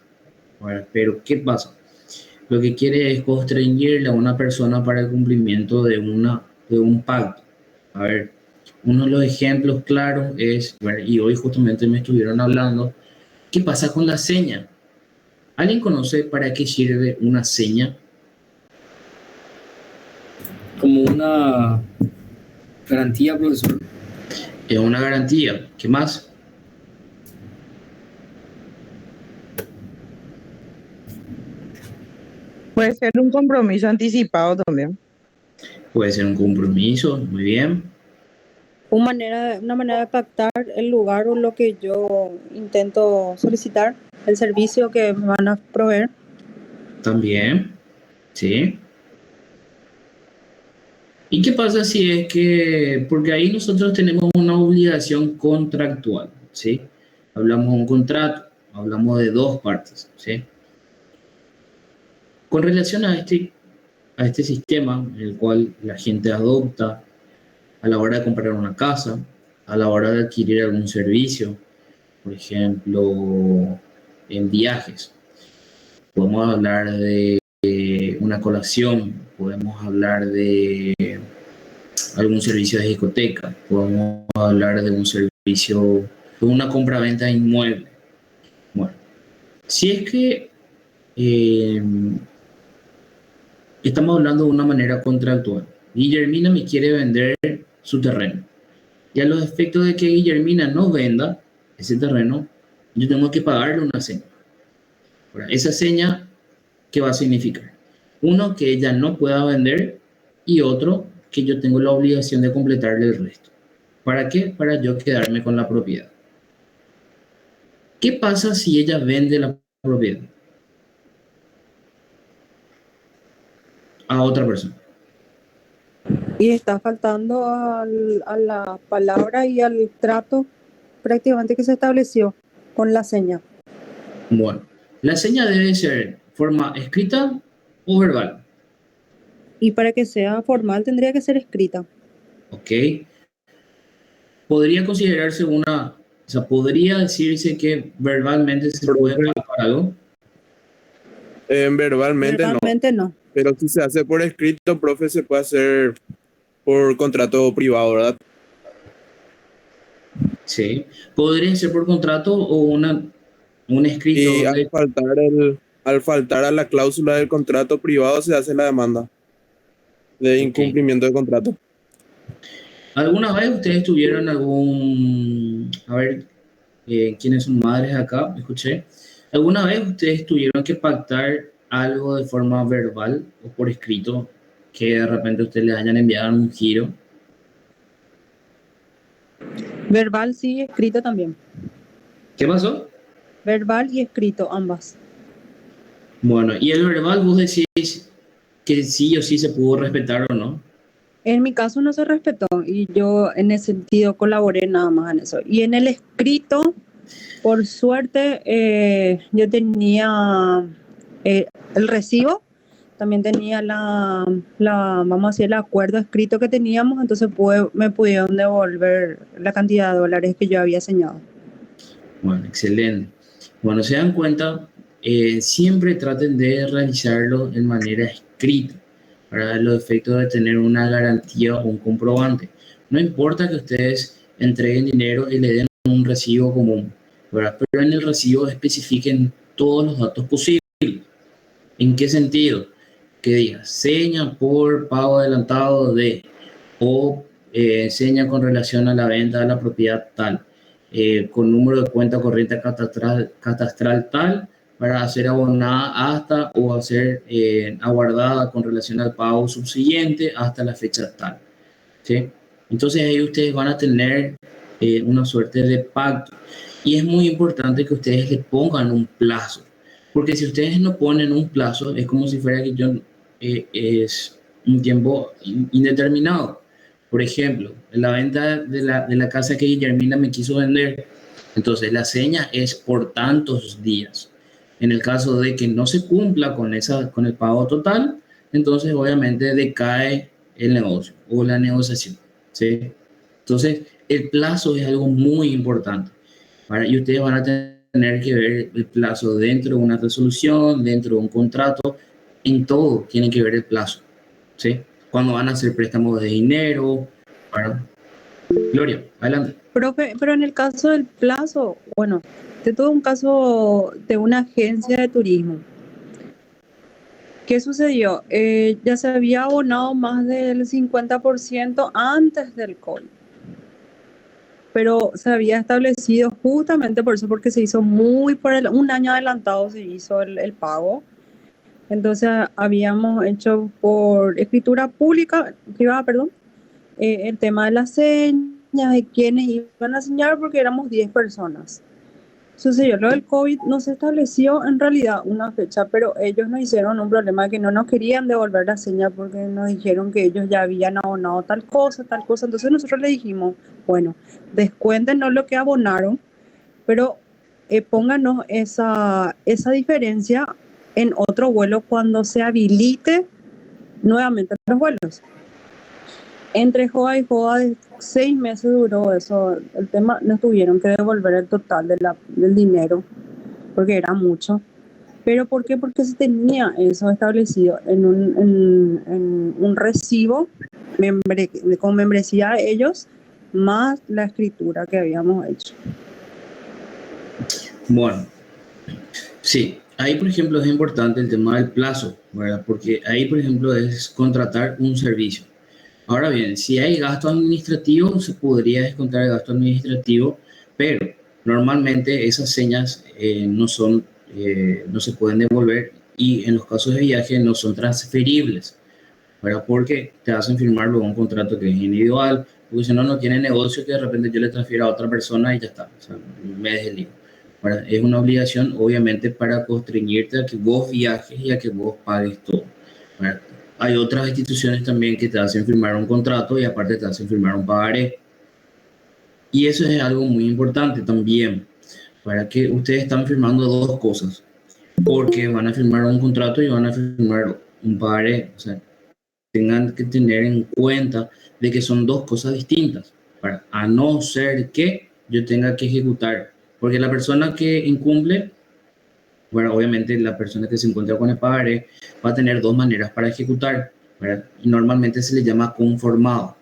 A: bueno, pero ¿qué pasa? Lo que quiere es constreñirle a una persona para el cumplimiento de un pacto. A ver, uno de los ejemplos claros es, bueno, y hoy justamente me estuvieron hablando, ¿qué pasa con la seña? ¿Alguien conoce para qué sirve una seña?
B: Como una garantía, profesor.
A: Es una garantía. ¿Qué más?
F: Puede ser un compromiso anticipado también.
A: Puede ser un compromiso, muy bien.
D: Una manera de pactar el lugar o lo que yo intento solicitar, el servicio que me van a proveer.
A: También, ¿sí? ¿Y qué pasa si es que, porque ahí nosotros tenemos una obligación contractual, ¿sí? Hablamos de un contrato, hablamos de dos partes, ¿sí? Con relación a este sistema, en el cual la gente adopta a la hora de comprar una casa, a la hora de adquirir algún servicio, por ejemplo, en viajes. Podemos hablar de una colación, podemos hablar de algún servicio de discoteca, podemos hablar de un servicio, de una compra-venta de inmueble. Bueno, si es que Estamos hablando de una manera contractual. Guillermina me quiere vender su terreno. Y a los efectos de que Guillermina no venda ese terreno, yo tengo que pagarle una seña. Ahora, esa seña, ¿qué va a significar? Uno, que ella no pueda vender, y otro, que yo tengo la obligación de completarle el resto. ¿Para qué? Para yo quedarme con la propiedad. ¿Qué pasa si ella vende la propiedad a otra persona?
D: Y está faltando a la palabra y al trato prácticamente que se estableció con la seña.
A: Bueno, la seña debe ser forma escrita o verbal.
D: Y para que sea formal tendría que ser escrita.
A: ¿Ok? Podría considerarse una, o sea, podría decirse que verbalmente se puede pagar algo.
I: Verbalmente no,
D: Verbalmente no.
I: pero si se hace por escrito, profe, se puede hacer por contrato privado, ¿verdad?
A: Sí. Podría ser por contrato o un escrito
I: Y
A: donde...
I: al faltar a la cláusula del contrato privado se hace la demanda de
A: Ok.
I: incumplimiento de contrato.
A: ¿Alguna vez ustedes tuvieron algún... A ver, ¿quiénes son madres acá? Escuché. ¿Alguna vez ustedes tuvieron que pactar algo de forma verbal o por escrito que de repente ustedes les hayan enviado un giro?
D: Verbal sí, escrito también.
A: ¿Qué pasó?
D: Verbal y escrito, ambas.
A: Bueno, y el verbal vos decís que sí o sí se pudo respetar o no.
D: En mi caso no se respetó y yo en ese sentido colaboré nada más en eso. Y en el escrito, por suerte, yo tenía el recibo, también tenía vamos a decir, el acuerdo escrito que teníamos, entonces me pudieron devolver la cantidad de dólares que yo había señalado.
A: Bueno, excelente. Bueno, se dan cuenta, siempre traten de realizarlo de manera escrita para los efectos de tener una garantía o un comprobante. No importa que ustedes entreguen dinero y le den un recibo común, ¿verdad? Pero en el recibo especifiquen todos los datos posibles. ¿En qué sentido? Que diga seña por pago adelantado de o seña con relación a la venta de la propiedad tal, con número de cuenta corriente catastral tal, para ser abonada hasta o hacer aguardada con relación al pago subsiguiente hasta la fecha tal. ¿Sí? Entonces ahí ustedes van a tener una suerte de pacto. Y es muy importante que ustedes le pongan un plazo. Porque si ustedes no ponen un plazo, es como si fuera que yo, es un tiempo indeterminado. Por ejemplo, en la venta de la casa que Guillermina me quiso vender, entonces la seña es por tantos días. En el caso de que no se cumpla con el pago total, entonces obviamente decae el negocio o la negociación. ¿Sí? Entonces, el plazo es algo muy importante. Y ustedes van a tener que ver el plazo dentro de una resolución, dentro de un contrato, en todo tienen que ver el plazo. ¿Sí? Cuando van a hacer préstamos de dinero. Bueno. Gloria, adelante.
D: Profe, pero en el caso del plazo, bueno, de todo un caso de una agencia de turismo. ¿Qué sucedió? Ya se había abonado más del 50% antes del COVID, pero se había establecido justamente por eso, porque se hizo un año adelantado se hizo el pago. Entonces habíamos hecho por escritura pública, privada, perdón, el tema de las señas, de quiénes iban a señalar, porque éramos 10 personas. Sucedió lo del COVID, no se estableció en realidad una fecha, pero ellos nos hicieron un problema de que no nos querían devolver la seña porque nos dijeron que ellos ya habían abonado tal cosa. Entonces nosotros le dijimos, bueno, descuéntenos lo que abonaron, pero pónganos esa diferencia en otro vuelo cuando se habilite nuevamente los vuelos. Entre joda y joda, de 6 meses duró eso, el tema, nos tuvieron que devolver el total del dinero, porque era mucho. ¿Pero por qué? Porque se tenía eso establecido en un recibo con membresía de ellos, más la escritura que habíamos hecho.
A: Bueno, sí, Ahí, por ejemplo, es importante el tema del plazo, ¿verdad? Porque ahí, por ejemplo, es contratar un servicio. Ahora bien, si hay gasto administrativo, se podría descontar el gasto administrativo, pero normalmente esas señas no se pueden devolver y en los casos de viaje no son transferibles, ¿verdad? Porque te hacen firmar luego un contrato que es individual, porque si no, no tiene negocio que de repente yo le transfiera a otra persona y ya está, o sea, me deslío, ¿verdad? Es una obligación, obviamente, para constreñirte a que vos viajes y a que vos pagues todo, ¿verdad? Hay otras instituciones también que te hacen firmar un contrato y aparte te hacen firmar un pagaré. Y eso es algo muy importante también, para que ustedes están firmando dos cosas, porque van a firmar un contrato y van a firmar un pagaré. O sea, tengan que tener en cuenta de que son dos cosas distintas, a no ser que yo tenga que ejecutar, porque la persona que incumple, bueno, obviamente la persona que se encuentra con el pagaré va a tener dos maneras para ejecutar, ¿verdad? Y normalmente se le llama conformado,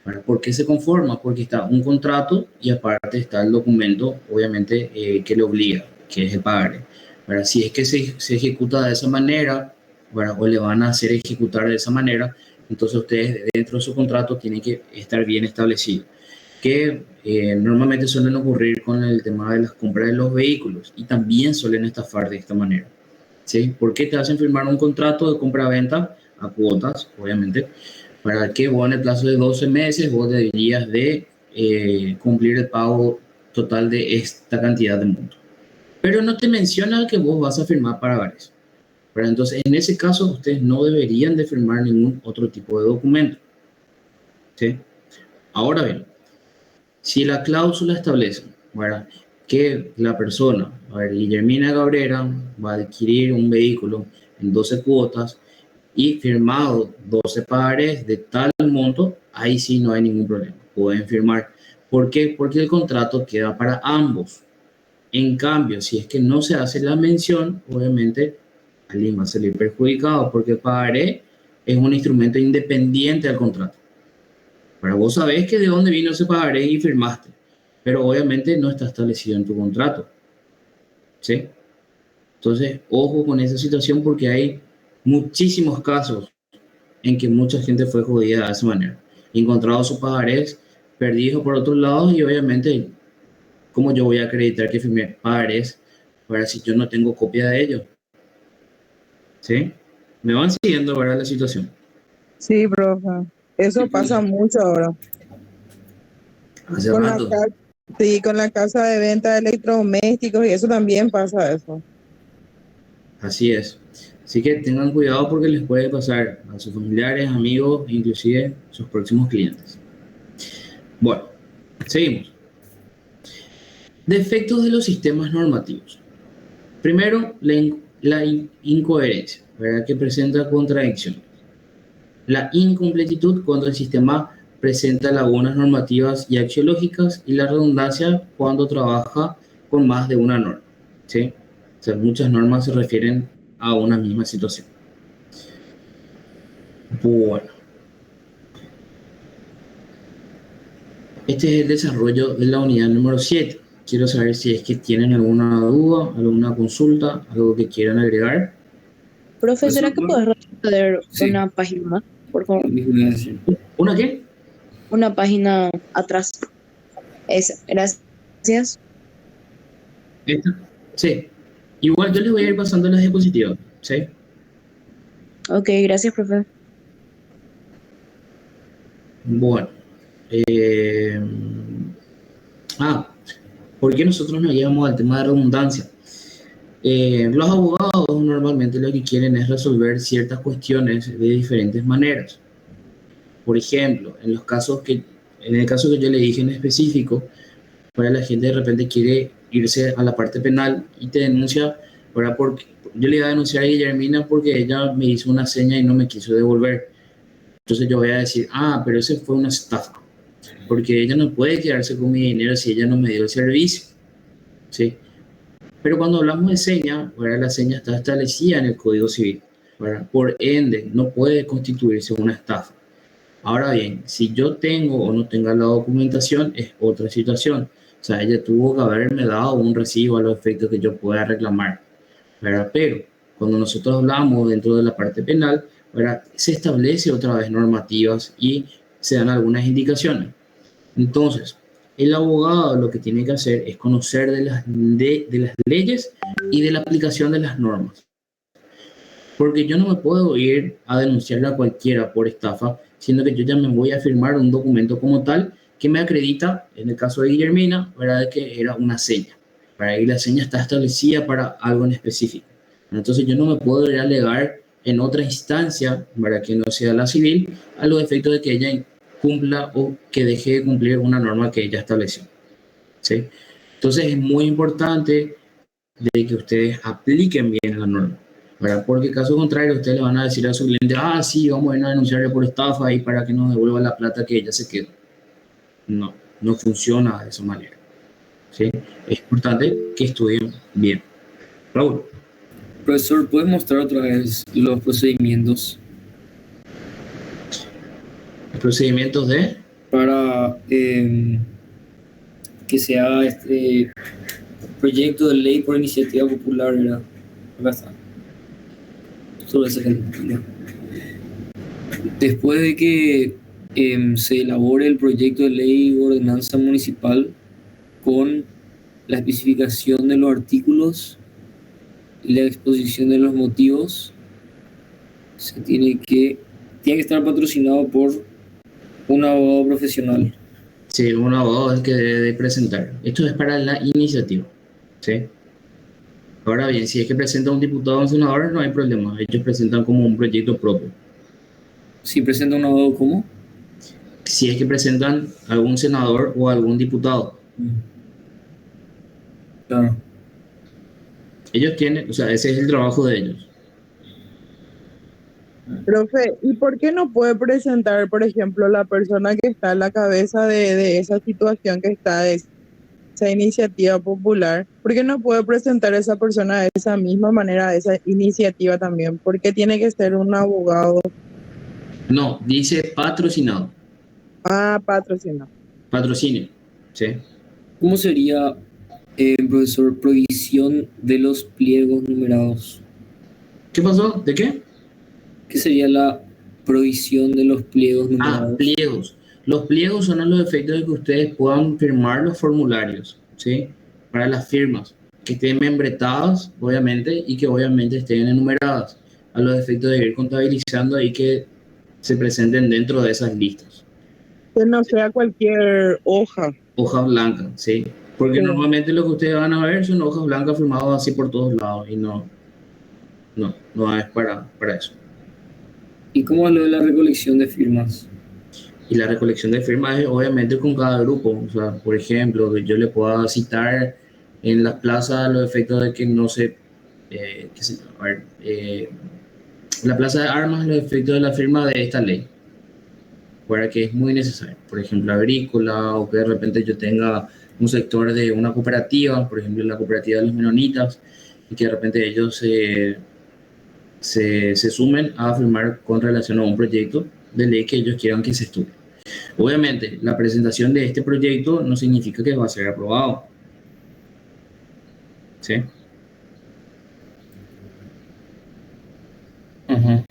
A: ¿verdad? ¿Por qué se conforma? Porque está un contrato y aparte está el documento, obviamente, que le obliga, que es el pagaré, ¿verdad? Si es que se ejecuta de esa manera, ¿verdad? O le van a hacer ejecutar de esa manera, entonces ustedes dentro de su contrato tienen que estar bien establecidos que normalmente suelen ocurrir con el tema de las compras de los vehículos y también suelen estafar de esta manera. ¿Sí? ¿Por qué te hacen firmar un contrato de compra-venta a cuotas, obviamente, para que vos en el plazo de 12 meses vos deberías de cumplir el pago total de esta cantidad de monto? Pero no te menciona que vos vas a firmar para varios. Pero entonces, en ese caso, ustedes no deberían de firmar ningún otro tipo de documento. ¿Sí? Ahora bien, si la cláusula establece, ¿verdad?, que la persona, a ver, Guillermina Cabrera, va a adquirir un vehículo en 12 cuotas y firmado 12 pagarés de tal monto, ahí sí no hay ningún problema. Pueden firmar. ¿Por qué? Porque el contrato queda para ambos. En cambio, si es que no se hace la mención, obviamente alguien va a salir perjudicado porque el pagaré es un instrumento independiente al contrato. Pero vos sabés que de dónde vino ese pagaré y firmaste, pero obviamente no está establecido en tu contrato, ¿sí? Entonces, ojo con esa situación porque hay muchísimos casos en que mucha gente fue jodida de esa manera. Encontrado sus pagarés perdidos por otros lados y obviamente, ¿cómo yo voy a acreditar que firmé pagarés para si yo no tengo copia de ellos? ¿Sí? Me van siguiendo, ¿verdad? La situación.
F: Sí, profe. Eso pasa mucho ahora.
A: Hace
F: Con la,
A: rato.
F: sí, con la casa de venta de electrodomésticos y eso también pasa eso.
A: Así es. Así que tengan cuidado porque les puede pasar a sus familiares, amigos, inclusive sus próximos clientes. Bueno, seguimos. Defectos de los sistemas normativos. Primero, la incoherencia, ¿verdad?, que presenta contradicciones. La incompletitud cuando el sistema presenta lagunas normativas y axiológicas y la redundancia cuando trabaja con más de una norma, ¿sí? O sea, muchas normas se refieren a una misma situación. Bueno, este es el desarrollo de la unidad número 7. Quiero saber si es que tienen alguna duda, alguna consulta, algo que quieran agregar.
C: Profe, ¿será que puedes retroceder
B: Sí.
C: una página más, por favor?
A: ¿Una qué?
C: Una página atrás. Esa, gracias.
A: ¿Esta? Sí. Igual yo les voy a ir pasando las diapositivas, ¿sí?
C: Ok, gracias, profe.
A: Bueno. ¿Por qué nosotros nos llevamos al tema de redundancia? Los abogados normalmente lo que quieren es resolver ciertas cuestiones de diferentes maneras. Por ejemplo, en el caso que yo le dije en específico, para la gente de repente quiere irse a la parte penal y te denuncia, ¿verdad? Porque yo le iba a denunciar a Guillermina porque ella me hizo una seña y no me quiso devolver. Entonces yo voy a decir, pero ese fue una estafa, porque ella no puede quedarse con mi dinero si ella no me dio el servicio, ¿sí? Pero cuando hablamos de seña, ¿verdad?, la seña está establecida en el Código Civil, ¿verdad? Por ende, no puede constituirse una estafa. Ahora bien, si yo tengo o no tenga la documentación, es otra situación. O sea, ella tuvo que haberme dado un recibo a los efectos que yo pueda reclamar, ¿verdad? Pero cuando nosotros hablamos dentro de la parte penal, ¿verdad? Se establece otra vez normativas y se dan algunas indicaciones. Entonces, el abogado lo que tiene que hacer es conocer de las leyes y de la aplicación de las normas. Porque yo no me puedo ir a denunciarle a cualquiera por estafa, siendo que yo ya me voy a firmar un documento como tal que me acredita, en el caso de Guillermina, ¿verdad? De que era una seña. Para ahí la seña está establecida para algo en específico. Entonces yo no me puedo ir a alegar en otra instancia, para que no sea la civil, a los efectos de que ella cumpla o que deje de cumplir una norma que ella estableció. ¿Sí? Entonces es muy importante de que ustedes apliquen bien la norma, ¿verdad? Porque caso contrario, ustedes le van a decir a su cliente, ah, sí, vamos a ir a denunciarle por estafa y para que nos devuelva la plata que ella se quedó. No, no funciona de esa manera. ¿Sí? Es importante que estudien bien. Raúl.
B: Profesor, ¿puedes mostrar otra vez los procedimientos
A: Los procedimientos de...
B: para que se haga este proyecto de ley por iniciativa popular? ¿Verdad? Acá está. Sobre ese ejemplo. Después de que se elabore el proyecto de ley o ordenanza municipal con la especificación de los artículos y la exposición de los motivos, tiene que estar patrocinado por un abogado profesional.
A: Sí, un abogado es el que debe presentar. Esto es para la iniciativa. ¿Sí? Ahora bien, si es que presenta un diputado o un senador, no hay problema. Ellos presentan como un proyecto propio.
B: Si presenta un abogado, ¿cómo?
A: Si es que presentan algún senador o algún diputado.
B: Claro.
A: Ellos tienen, o sea, ese es el trabajo de ellos.
F: Profe, ¿y por qué no puede presentar, por ejemplo, la persona que está a la cabeza de esa situación que está, de esa iniciativa popular? ¿Por qué no puede presentar esa persona de esa misma manera, de esa iniciativa también? ¿Por qué tiene que ser un abogado?
A: No, dice patrocinado.
F: Ah, patrocinado.
A: Patrocinio. ¿Sí?
B: ¿Cómo sería, profesor, provisión de los pliegos numerados?
A: ¿Qué pasó? ¿De qué?
B: ¿Qué sería la provisión de los pliegos numerados?
A: Ah, pliegos. Los pliegos son a los efectos de que ustedes puedan firmar los formularios, ¿sí? Para las firmas, que estén membretadas, obviamente, y que obviamente estén enumeradas, a los efectos de ir contabilizando y que se presenten dentro de esas listas.
F: Que no sea cualquier hoja.
A: Hoja blanca, ¿sí? Porque
F: Sí.
A: normalmente lo que ustedes van a ver son hojas blancas firmadas así por todos lados y no es para eso.
B: ¿Y cómo es lo de la recolección de firmas?
A: Y la recolección de firmas es obviamente con cada grupo. O sea, por ejemplo, yo le puedo citar en las plazas los efectos de que no se... qué sé yo, a ver, en la plaza de armas los efectos de la firma de esta ley. Para que es muy necesario. Por ejemplo, agrícola o que de repente yo tenga un sector de una cooperativa, por ejemplo, la cooperativa de los menonitas, y que de repente ellos se sumen a firmar con relación a un proyecto de ley que ellos quieran que se estudie. Obviamente, la presentación de este proyecto no significa que va a ser aprobado. ¿Sí?
B: Ajá.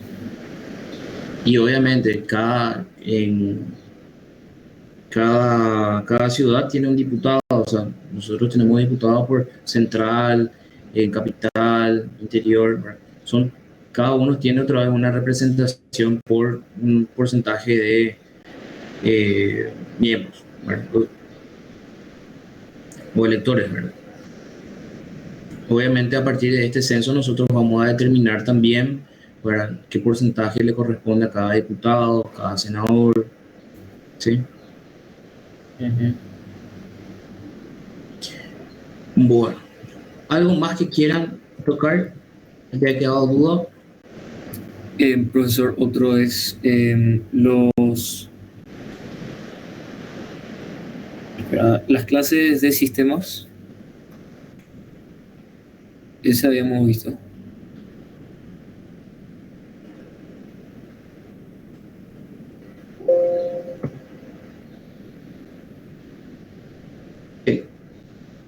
A: Y obviamente, cada ciudad tiene un diputado. O sea, nosotros tenemos diputados por central, capital, interior. Cada uno tiene otra vez una representación por un porcentaje de miembros, ¿verdad? O electores, ¿verdad? Obviamente a partir de este censo nosotros vamos a determinar también, ¿verdad?, qué porcentaje le corresponde a cada diputado, cada senador, ¿sí? Bueno, ¿algo más que quieran tocar? ¿Te ha quedado duda?
B: Profesor, otro es las clases de sistemas. Ese habíamos visto.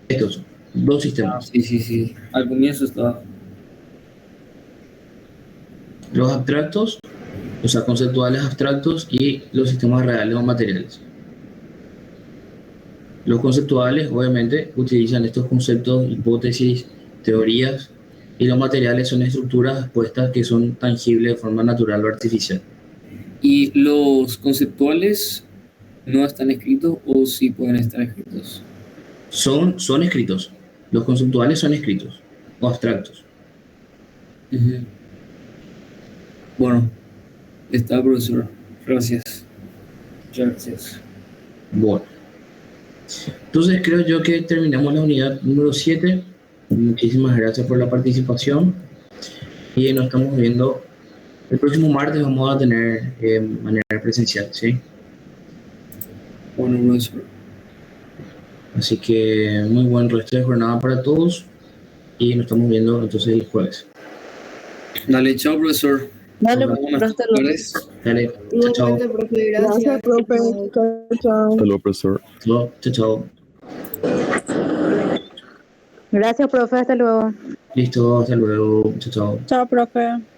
A: Estos son dos sistemas.
B: Sí. Al comienzo estaba.
A: los abstractos, o sea, conceptuales abstractos y los sistemas reales o materiales. Los conceptuales, obviamente, utilizan estos conceptos, hipótesis, teorías, y los materiales son estructuras expuestas que son tangibles de forma natural o artificial.
B: ¿Y los conceptuales no están escritos o sí pueden estar escritos?
A: Son escritos. Los conceptuales son escritos o abstractos.
B: Ujú. Bueno, está, profesor. Gracias. Muchas gracias.
A: Bueno. Entonces creo yo que terminamos la unidad número 7. Muchísimas gracias por la participación y nos estamos viendo el próximo martes. Vamos a tener manera presencial, ¿sí?
B: Bueno, profesor.
A: Así que muy buen resto de jornada para todos y nos estamos viendo entonces el jueves.
B: Dale, chao, profesor.
C: Dale,
B: Nos vemos.
C: hasta luego.
A: Dale, chao, chao.
C: Igualmente, profe, gracias.
F: Gracias, profe. Chao, chao.
I: Hasta luego, profesor.
A: Chao, chao.
C: Gracias, profe, hasta luego.
A: Listo, hasta luego. Chao, chao.
D: Chao, profe.